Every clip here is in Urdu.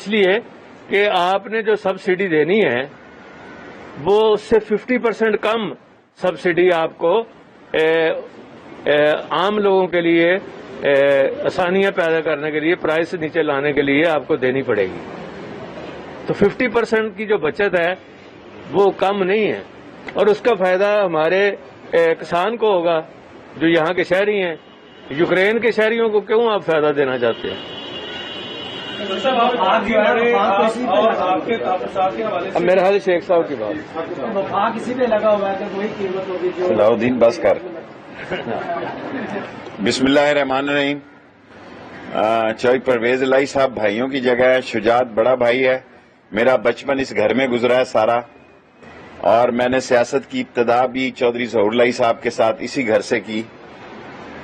اس لیے کہ آپ نے جو سبسڈی دینی ہے وہ اس سے 50% کم سبسڈی آپ کو عام لوگوں کے لیے آسانیاں پیدا کرنے کے لیے، پرائس نیچے لانے کے لیے آپ کو دینی پڑے گی. تو 50% کی جو بچت ہے وہ کم نہیں ہے، اور اس کا فائدہ ہمارے کسان کو ہوگا جو یہاں کے شہری ہیں. یوکرین کے شہریوں کو کیوں آپ فائدہ دینا چاہتے ہیں؟ میرے حال شیخ صاحب کی بات کسی پہ لگا ہوا ہے کہ وہی قیمت ہوگی جو صلاح بس کر. بسم اللہ الرحمن الرحیم. چوئی پرویز الہی صاحب بھائیوں کی جگہ ہے. شجاعت بڑا بھائی ہے. میرا بچپن اس گھر میں گزرا ہے سارا، اور میں نے سیاست کی ابتدا بھی چودھری ظہور الہی صاحب کے ساتھ اسی گھر سے کی،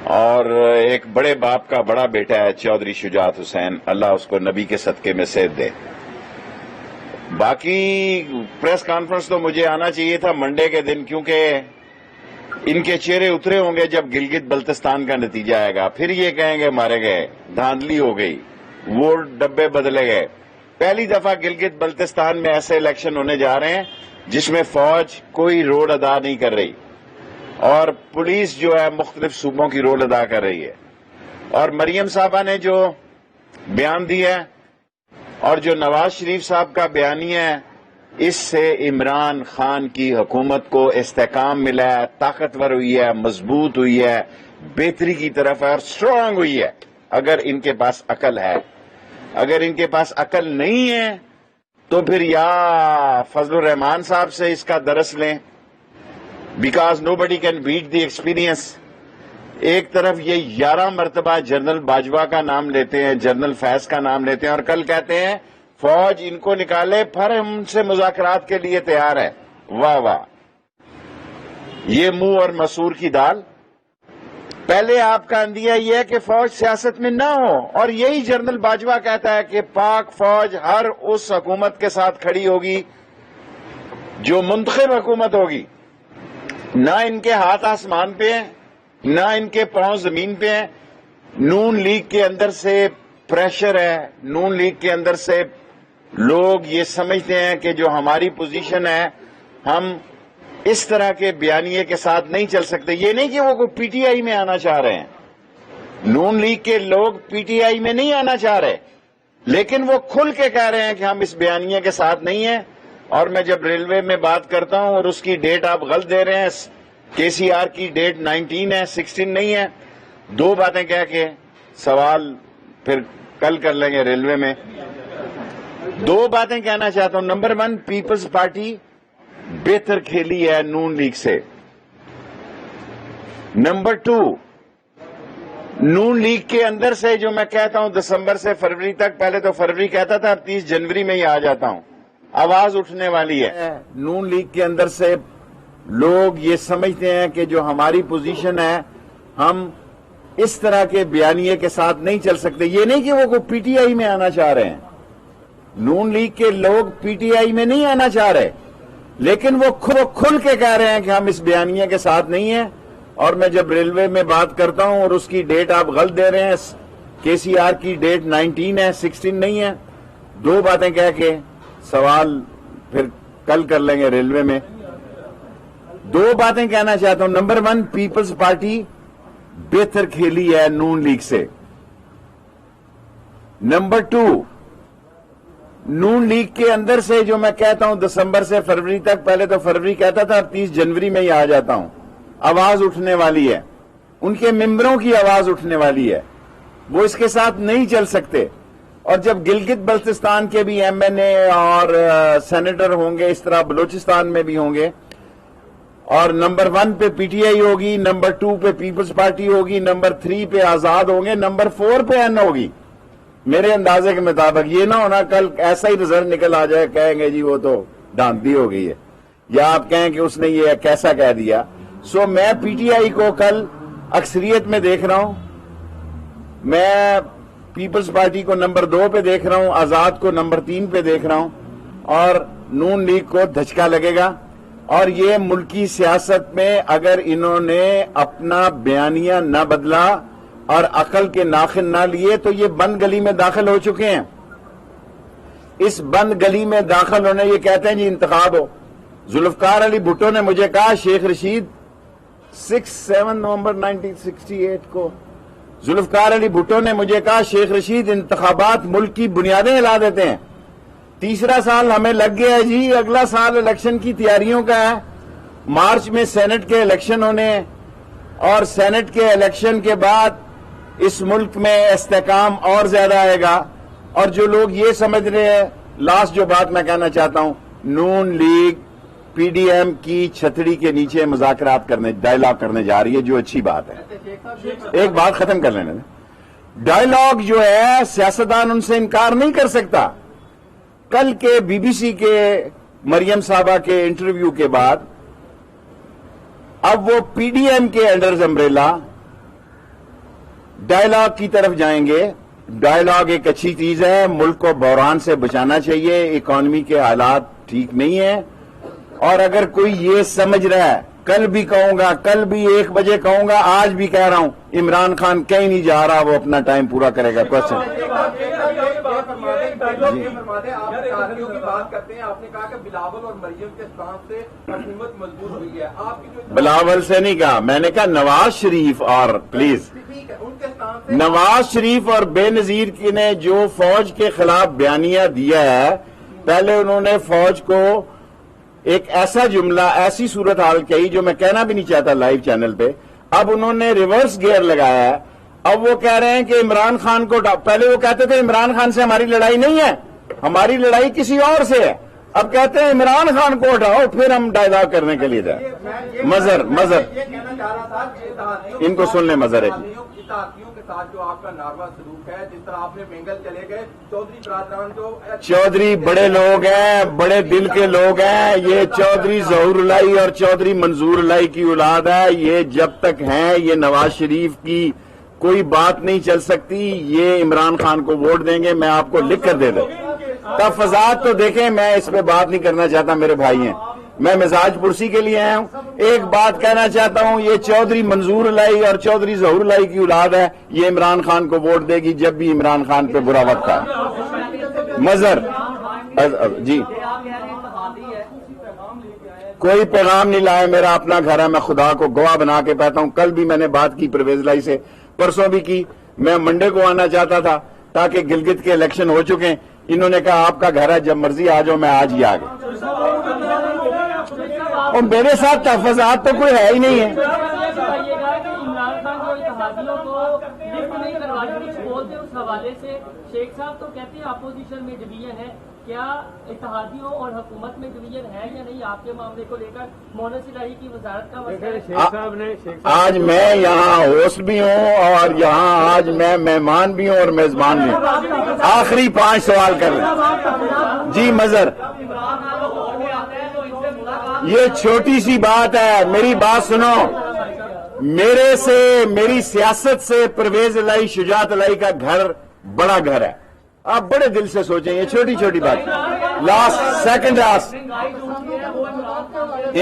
اور ایک بڑے باپ کا بڑا بیٹا ہے چودھری شجاعت حسین، اللہ اس کو نبی کے صدقے میں صحت دے. باقی پریس کانفرنس تو مجھے آنا چاہیے تھا منڈے کے دن، کیونکہ ان کے چہرے اترے ہوں گے جب گلگت بلتستان کا نتیجہ آئے گا. پھر یہ کہیں گے مارے گئے، دھاندلی ہو گئی، ووٹ ڈبے بدلے گئے. پہلی دفعہ گلگت بلتستان میں ایسے الیکشن ہونے جا رہے ہیں جس میں فوج کوئی رول ادا نہیں کر رہی، اور پولیس جو ہے مختلف صوبوں کی رول ادا کر رہی ہے. اور مریم صاحبہ نے جو بیان دیا ہے اور جو نواز شریف صاحب کا بیانیہ ہے، اس سے عمران خان کی حکومت کو استحکام ملا ہے، طاقتور ہوئی ہے، مضبوط ہوئی ہے، بہتری کی طرف ہے اور اسٹرانگ ہوئی ہے، اگر ان کے پاس عقل ہے. اگر ان کے پاس عقل نہیں ہے تو پھر یا فضل الرحمان صاحب سے اس کا درس لیں، because nobody can beat the experience. ایک طرف یہ 11 مرتبہ جنرل باجوہ کا نام لیتے ہیں، جنرل فیض کا نام لیتے ہیں، اور کل کہتے ہیں فوج ان کو نکالے، پھر ہم ان سے مذاکرات کے لیے تیار ہے. واہ واہ، یہ منہ اور مسور کی دال. پہلے آپ کا اندیہ یہ ہے کہ فوج سیاست میں نہ ہو، اور یہی جنرل باجوہ کہتا ہے کہ پاک فوج ہر اس حکومت کے ساتھ کھڑی ہوگی جو منتخب حکومت ہوگی. نہ ان کے ہاتھ آسمان پہ ہیں، نہ ان کے پاؤں زمین پہ ہیں. نون لیگ کے اندر سے پریشر ہے، نون لیگ کے اندر سے لوگ یہ سمجھتے ہیں کہ جو ہماری پوزیشن ہے ہم اس طرح کے بیانیے کے ساتھ نہیں چل سکتے. یہ نہیں کہ وہ کوئی پی ٹی آئی میں آنا چاہ رہے ہیں، نون لیگ کے لوگ پی ٹی آئی میں نہیں آنا چاہ رہے، لیکن وہ کھل کے کہہ رہے ہیں کہ ہم اس بیانیے کے ساتھ نہیں ہیں. اور میں جب ریلوے میں بات کرتا ہوں اور اس کی ڈیٹ آپ غلط دے رہے ہیں، کے سی آر کی ڈیٹ 19 ہے، 16 نہیں ہے. دو باتیں کہہ کے سوال پھر کل کر لیں گے ریلوے میں. دو باتیں کہنا چاہتا ہوں. نمبر 1، پیپلز پارٹی بہتر کھیلی ہے نون لیگ سے. نمبر 2، نون لیگ کے اندر سے جو میں کہتا ہوں دسمبر سے فروری تک، پہلے تو فروری کہتا تھا، 30 جنوری میں ہی آ جاتا ہوں، آواز اٹھنے والی ہے. نون لیگ کے اندر سے لوگ یہ سمجھتے ہیں کہ جو ہماری پوزیشن ہے ہم اس طرح کے بیانیے کے ساتھ نہیں چل سکتے. یہ نہیں کہ وہ کوئی پی ٹی آئی میں آنا چاہ رہے ہیں، نون لیگ کے لوگ پی ٹی آئی میں نہیں آنا چاہ رہے، لیکن وہ کھل کے کہہ رہے ہیں کہ ہم اس بیانیے کے ساتھ نہیں ہیں. اور میں جب ریلوے میں بات کرتا ہوں اور اس کی ڈیٹ آپ غلط دے رہے ہیں، کے سی آر کی ڈیٹ 19 ہے، 16 نہیں ہے. دو باتیں کہہ کے سوال پھر کل کر لیں گے ریلوے میں. دو باتیں کہنا چاہتا ہوں. نمبر 1، پیپلز پارٹی بہتر کھیلی ہے نون لیگ سے. نمبر 2، نون لیگ کے اندر سے جو میں کہتا ہوں دسمبر سے فروری تک، پہلے تو فروری کہتا تھا، 30 جنوری میں ہی آ جاتا ہوں، آواز اٹھنے والی ہے، ان کے ممبروں کی آواز اٹھنے والی ہے. وہ اس کے ساتھ نہیں چل سکتے. اور جب گلگت بلتستان کے بھی ایم این اے اور سینیٹر ہوں گے، اس طرح بلوچستان میں بھی ہوں گے، اور نمبر 1 پہ پی ٹی آئی ہوگی، نمبر 2 پہ پیپلز پارٹی ہوگی، نمبر 3 پہ آزاد ہوں گے، نمبر 4 پہ این ہوگی. میرے اندازے کے مطابق یہ نہ ہونا کل ایسا ہی رزلٹ نکل آ جائے، کہیں گے جی وہ تو دھاندلی ہو گئی ہے، یا آپ کہیں کہ اس نے یہ کیسا کہہ دیا. سو میں پی ٹی آئی کو کل اکثریت میں دیکھ رہا ہوں، میں پیپلز پارٹی کو نمبر 2 پہ دیکھ رہا ہوں، آزاد کو نمبر 3 پہ دیکھ رہا ہوں، اور نون لیگ کو دھچکا لگے گا. اور یہ ملکی سیاست میں اگر انہوں نے اپنا بیانیہ نہ بدلا اور عقل کے ناخن نہ لیے تو یہ بند گلی میں داخل ہو چکے ہیں. اس بند گلی میں داخل ہونے یہ کہتے ہیں جی انتخاب ہو. ذوالفقار علی بھٹو نے مجھے کہا شیخ رشید 7 نومبر 1968 کو ذوالفقار علی بھٹو نے مجھے کہا شیخ رشید انتخابات ملک کی بنیادیں ہلا دیتے ہیں. تیسرا سال ہمیں لگ گیا ہے جی, اگلا سال الیکشن کی تیاریوں کا ہے. مارچ میں سینٹ کے الیکشن ہونے ہیں اور سینٹ کے الیکشن کے بعد اس ملک میں استحکام اور زیادہ آئے گا. اور جو لوگ یہ سمجھ رہے ہیں, لاسٹ جو بات میں کہنا چاہتا ہوں, نون لیگ پی ڈی ایم کی چھتری کے نیچے مذاکرات کرنے, ڈائیلاگ کرنے جا رہی ہے, جو اچھی بات ہے. ایک بات ختم کر لینے دیں. ڈائیلاگ جو ہے سیاستدان ان سے انکار نہیں کر سکتا. کل کے بی بی سی کے مریم صاحبہ کے انٹرویو کے بعد اب وہ پی ڈی ایم کے انڈر امبریلا ڈائیلاگ کی طرف جائیں گے. ڈائیلاگ ایک اچھی چیز ہے, ملک کو بحران سے بچانا چاہیے, اکانومی کے حالات ٹھیک نہیں ہیں. اور اگر کوئی یہ سمجھ رہا ہے, کل بھی کہوں گا, کل بھی 1 بجے کہوں گا, آج بھی کہہ رہا ہوں, عمران خان کہیں نہیں جا رہا, وہ اپنا ٹائم پورا کرے گا. کوشچن بات کرتے ہیں. آپ نے کہا کہ بلاول اور مریم کے ساتھ سے حکومت مضبوط ہوئی ہے. آپ کی جو بلاول سے نہیں کہا, میں نے کہا نواز شریف. اور پلیز نواز شریف اور بے نظیر کی نے جو فوج کے خلاف بیانیہ دیا ہے, پہلے انہوں نے فوج کو ایک ایسا جملہ, ایسی صورتحال کہی جو میں کہنا بھی نہیں چاہتا لائیو چینل پہ. اب انہوں نے ریورس گیئر لگایا ہے. اب وہ کہہ رہے ہیں کہ عمران خان کو, پہلے وہ کہتے تھے عمران خان سے ہماری لڑائی نہیں ہے, ہماری لڑائی کسی اور سے ہے. اب کہتے ہیں عمران خان کو ہٹاؤ, پھر ہم ڈائیلاگ کرنے کے لیے جائیں. مظہر ان کو سن لیں. مظہر ہے جی. کے ساتھ جو آپ کا ناروا سلوک ہے, جس طرح آپ نے مینگل چلے گئے, چودھری برادران جو چودھری بڑے لوگ ہیں, بڑے دل کے لوگ ہیں. یہ چودھری ظہور الہی اور چودھری منظور الہی کی اولاد ہے. یہ جب تک ہیں, یہ نواز شریف کی کوئی بات نہیں چل سکتی. یہ عمران خان کو ووٹ دیں گے, میں آپ کو لکھ کر دے دوں. تفضات تو دیکھیں, میں اس پہ بات نہیں کرنا چاہتا, میرے بھائی ہیں, میں مزاج پرسی کے لیے آیا ہوں. ایک بات کہنا چاہتا ہوں, یہ چودھری منظور الہی اور چودھری ظہور الہی کی اولاد ہے. یہ عمران خان کو ووٹ دے گی جب بھی عمران خان پہ برا وقت ہے. مظہر جی, کوئی پیغام نہیں لائے, میرا اپنا گھر ہے, میں خدا کو گواہ بنا کے کہتا ہوں. کل بھی میں نے بات کی پرویز لائی سے, پرسوں بھی کی. میں منڈے کو آنا چاہتا تھا تاکہ گلگت کے الیکشن ہو چکے. انہوں نے کہا آپ کا گھر ہے, جب مرضی آ جاؤ. میں آج ہی آ گیا. اور میرے ساتھ تحفظات تو کوئی ہے ہی نہیں ہے. اس حوالے سے شیخ صاحب تو کہتے ہیں اپوزیشن میں ڈویژن ہے, کیا اتحادیوں اور حکومت میں ڈویژن ہے یا نہیں؟ آپ کے معاملے کو لے کر مونس الہی کی وزارت کا مسئلہ ہے. شیخ صاحب نے آج میں یہاں ہوسٹ بھی ہوں اور یہاں آج میں مہمان بھی ہوں اور میزبان بھی ہوں. آخری 5 سوال کر لیں جی. مظہر, یہ چھوٹی سی بات ہے, میری بات سنو. میرے سے, میری سیاست سے پرویز الہی, شجاعت الہی کا گھر بڑا گھر ہے. آپ بڑے دل سے سوچیں, یہ چھوٹی چھوٹی بات. لاسٹ سیکنڈ لاسٹ,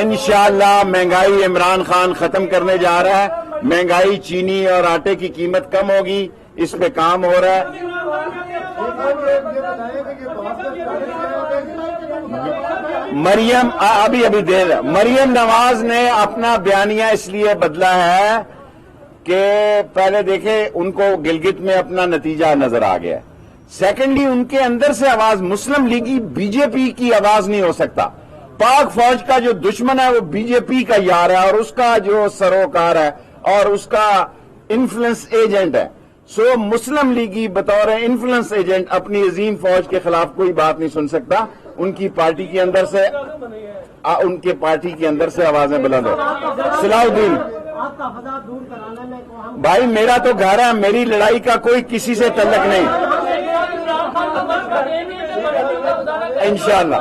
انشاءاللہ مہنگائی عمران خان ختم کرنے جا رہا ہے. مہنگائی, چینی اور آٹے کی قیمت کم ہوگی, اس پہ کام ہو رہا ہے. مریم ابھی دیر, مریم نواز نے اپنا بیانیہ اس لیے بدلا ہے کہ پہلے دیکھیں ان کو گلگت میں اپنا نتیجہ نظر آ گیا. سیکنڈلی ان کے اندر سے آواز, مسلم لیگی بی جے پی کی آواز نہیں ہو سکتا. پاک فوج کا جو دشمن ہے وہ بی جے پی کا یار ہے, اور اس کا جو سروکار ہے اور اس کا انفلوئنس ایجنٹ ہے. سو مسلم لیگی بطور انفلوئنس ایجنٹ اپنی عظیم فوج کے خلاف کوئی بات نہیں سن سکتا. ان کی پارٹی کے اندر سے, ان کے پارٹی کے اندر سے آوازیں بلند ہو. صلاح الدین بھائی, میرا تو گھر ہے, میری لڑائی کا کوئی کسی سے تعلق نہیں. انشاءاللہ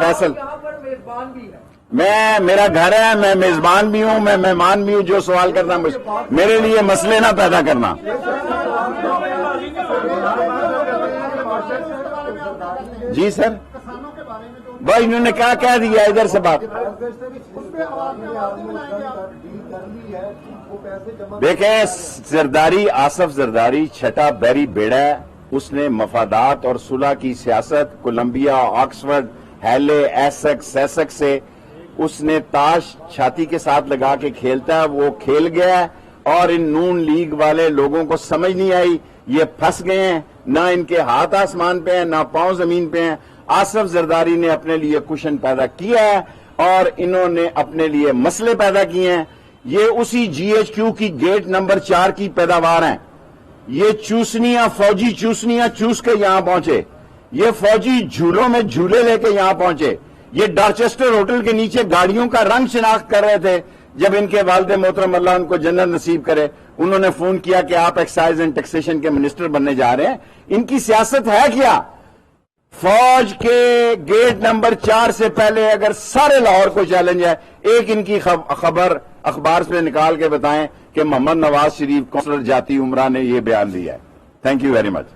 فیصل, میرا گھر ہے, میں میزبان بھی ہوں, میں مہمان بھی ہوں. جو سوال کرنا میرے لیے مسئلے نہ پیدا کرنا. جی سر, بھائی انہوں نے کیا کہہ دیا, ادھر سے بات. دیکھیں زرداری, آصف زرداری چھٹا بیری بیڑا ہے, اس نے مفادات اور صلح کی سیاست کولمبیا، آکسفورڈ، ہیلے، ایسیکس سے اس نے تاش چھاتی کے ساتھ لگا کے کھیلتا ہے، وہ کھیل گیا ہے اور ان نون لیگ والے لوگوں کو سمجھ نہیں آئی، یہ پھنس گئے ہیں، نہ ان کے ہاتھ آسمان پہ ہیں نہ پاؤں زمین پہ ہیں۔ آصف زرداری نے اپنے لیے کشن پیدا کیا ہے اور انہوں نے اپنے لیے مسئلے پیدا کیے ہیں۔ یہ اسی جی ایچ کیو کی گیٹ نمبر 4 کی پیداوار ہیں۔ یہ چوسنیاں، فوجی چوسنیاں چوس کے یہاں پہنچے، یہ فوجی جھولوں میں جھولے لے کے یہاں پہنچے، یہ ڈارچسٹر ہوٹل کے نیچے گاڑیوں کا رنگ شناخت کر رہے تھے۔ جب ان کے والد محترم اللہ ان کو جنت نصیب کرے، انہوں نے فون کیا کہ آپ ایکسائز اینڈ ٹیکسیشن کے منسٹر بننے جا رہے ہیں۔ ان کی سیاست ہے کیا؟ فوج کے گیٹ نمبر 4 سے پہلے اگر سارے لاہور کو چیلنج ہے، ایک ان کی خبر اخبار سے نکال کے بتائیں کہ محمد نواز شریف کونسلر جاتی عمرہ نے یہ بیان دیا ہے۔ Thank you very much.